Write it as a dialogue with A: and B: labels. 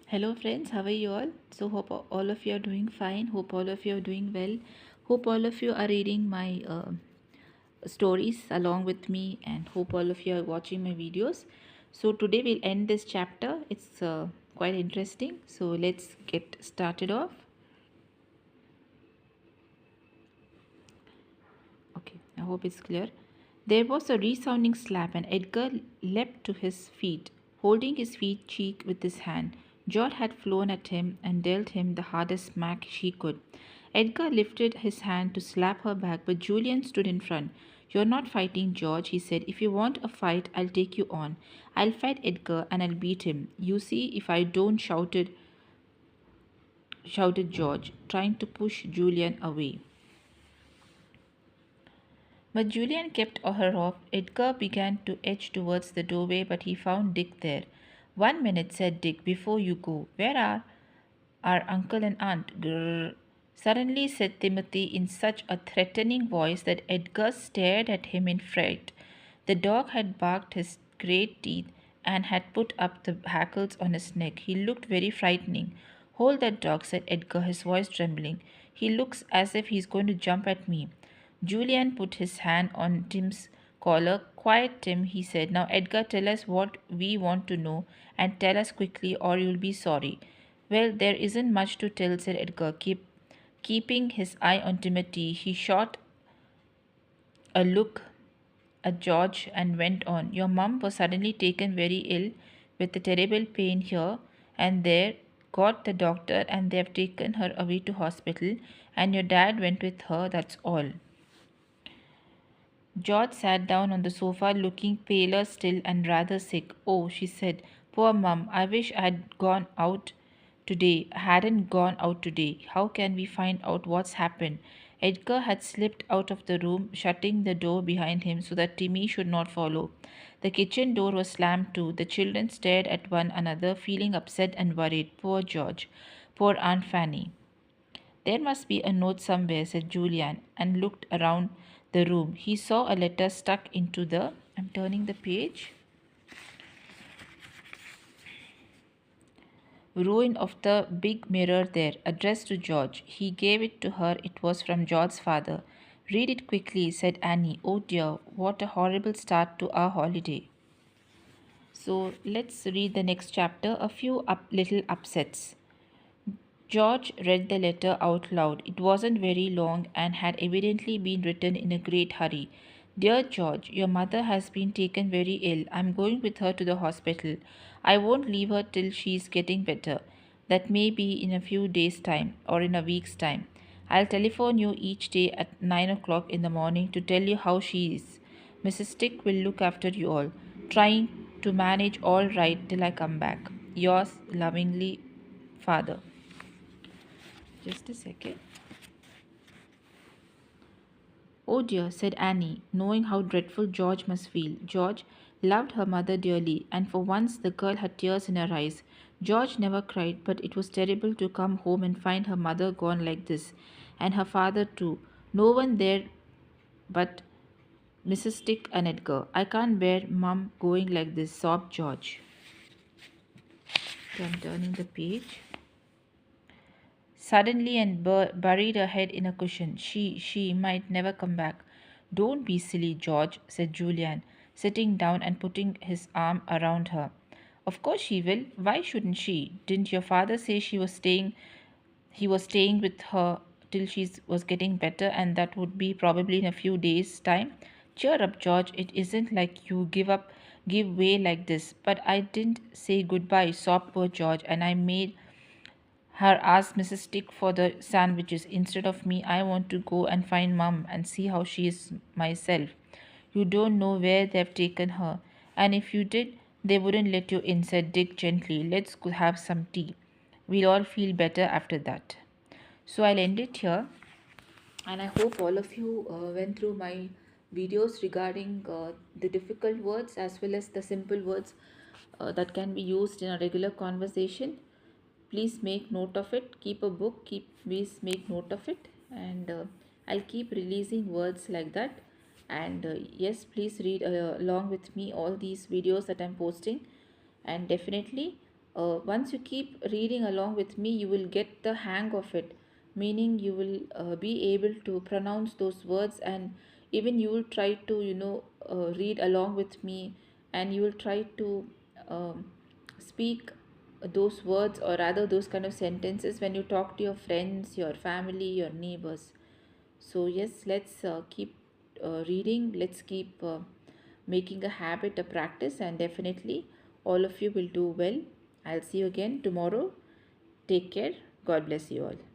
A: Hello friends, how are you all? So hope all of you are doing fine. Hope all of you are doing well. Hope all of you are reading my stories along with me, and hope all of you are watching my videos. So today we'll end this chapter. It's quite interesting. So let's get started off. Okay, I hope it's clear. There was a resounding slap, and Edgar leapt to his feet, holding his feet cheek with his hand. George had flown at him and dealt him the hardest smack she could. Edgar lifted his hand to slap her back, but Julian stood in front. You're not fighting, George, he said. If you want a fight, I'll take you on. I'll fight Edgar and I'll beat him. You see if I don't, shouted George, trying to push Julian away. But Julian kept her off. Edgar began to edge towards the doorway, but he found Dick there. 1 minute, said Dick, before you go. Where are our uncle and aunt? Grrr. Suddenly, said Timothy in such a threatening voice that Edgar stared at him in fright. The dog had barked his great teeth and had put up the hackles on his neck. He looked very frightening. Hold that dog, said Edgar, his voice trembling. He looks as if he's going to jump at me. Julian put his hand on Tim's collar. Quiet, Tim, he said. Now, Edgar, tell us what we want to know, and tell us quickly, or you'll be sorry. Well, there isn't much to tell, said Edgar, keeping his eye on Timothy. He shot a look at George and went on. Your mum was suddenly taken very ill with a terrible pain here and there. Got the doctor and they have taken her away to hospital, and your dad went with her, that's all. George sat down on the sofa looking paler still and rather sick. Oh, she said, poor mum, I wish hadn't gone out today. How can we find out what's happened? Edgar had slipped out of the room, shutting the door behind him so that Timmy should not follow. The kitchen door was slammed too. The children stared at one another, feeling upset and worried. Poor George. Poor Aunt Fanny. There must be a note somewhere, said Julian, and looked around the room. He saw a letter stuck into the. I'm turning the page. Ruin of the big mirror there, addressed to George. He gave it to her. It was from George's father. Read it quickly, said Annie. Oh dear, what a horrible start to our holiday. So let's read the next chapter. A few little upsets. George read the letter out loud. It wasn't very long and had evidently been written in a great hurry. Dear George, your mother has been taken very ill. I'm going with her to the hospital. I won't leave her till she's getting better. That may be in a few days' time or in a week's time. I'll telephone you each day at 9 o'clock in the morning to tell you how she is. Mrs. Stick will look after you all, trying to manage all right till I come back. Yours lovingly, Father. Just a second. Oh dear, said Annie, knowing how dreadful George must feel. George loved her mother dearly, and for once the girl had tears in her eyes. George never cried, but it was terrible to come home and find her mother gone like this, and her father too. No one there but Mrs. Stick and Edgar. I can't bear Mum going like this, sobbed George. I'm turning the page. Suddenly and buried her head in a cushion. She might never come back. Don't be silly, George, said Julian, sitting down and putting his arm around her. Of course she will. Why shouldn't she? Didn't your father say he was staying with her till she was getting better, and that would be probably in a few days' time? Cheer up, George. It isn't like you give way like this. But I didn't say goodbye, sobbed poor George, and I made her ask Mrs. Stick for the sandwiches. Instead of me, I want to go and find Mum and see how she is myself. You don't know where they've taken her, and if you did, they wouldn't let you in, said Dick gently. Let's go have some tea. We'll all feel better after that. So I'll end it here, and I hope all of you went through my videos regarding the difficult words as well as the simple words that can be used in a regular conversation. Please make note of it. Keep a book. Please make note of it, and I'll keep releasing words like that. And yes, please read along with me all these videos that I'm posting, and definitely once you keep reading along with me, you will get the hang of it, meaning you will be able to pronounce those words, and even you will try to, read along with me, and you will try to um, speak those words, or rather those kind of sentences, when you talk to your friends, your family, your neighbors. So yes, let's keep reading, let's keep making a habit, a practice, and definitely all of you will do well. I'll see you again tomorrow. Take care. God bless you all.